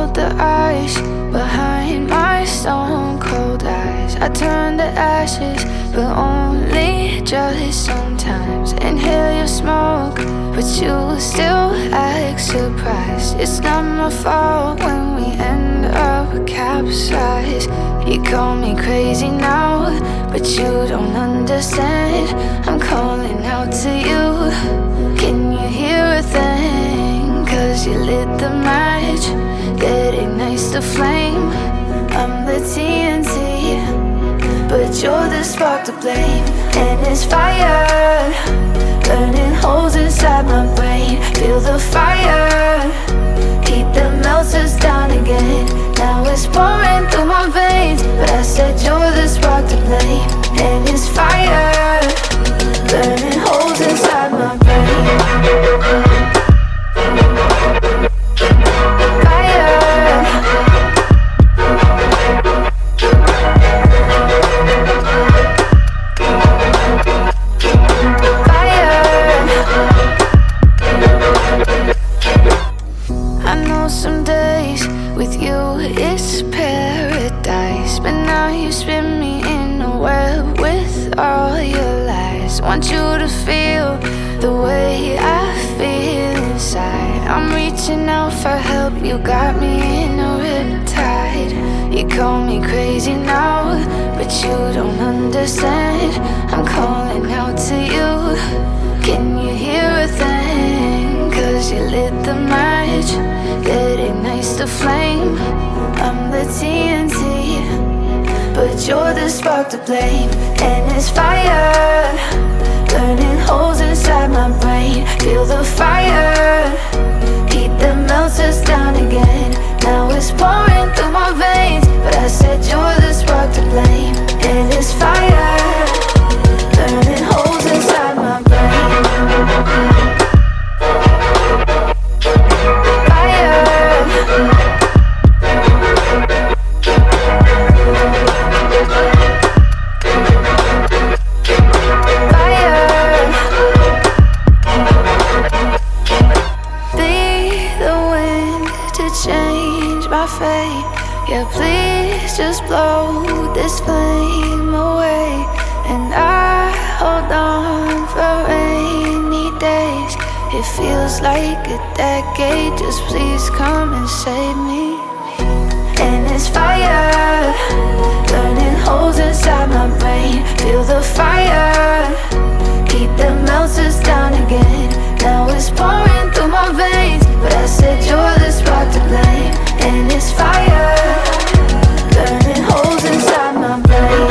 melt the ice behind my stone cold eyes. I turn to ashes, but only just sometimes. Inhale your smoke, but you still act surprised. It's not my fault when we end up capsized. You call me crazy now, but you don't understand. I'm calling out to you. Can you hear a thing? 'Cause you lit the match that ignites the flame. I'm the TNT, but you're the spark to blame. And it's fire, burning holes inside my brain. Feel the fire, heat that melts us down again. Now it's pouring through my veins, but I said you're the spark to blame. And it's fire, burning holes inside my brain. Some days with you it's paradise, but now you spin me in a web with all your lies. Want you to feel the way I feel inside. I'm reaching out for help, you got me in a riptide. You call me crazy now, but you don't understand. I'm calling out to you. Can you hear a thing? 'Cause you lit the match that ignites the flame. I'm the TNT, but you're the spark to blame. And it's fire, burning holes inside my brain. Feel the fire, heat that melts us down again. Now it's pouring through my veins, but I said you're the spark to blame. And it's fire, burning holes inside my brain. Yeah, please just blow this flame away. And I hold on for rainy days. It feels like a decade, just please come and save me. And it's fire, burning holes inside my brain. Feel the fire, heat that melts us down again. Now it's pouring through my veins, but I said you're the spark to blame. And it's fire, burning holes inside my brain.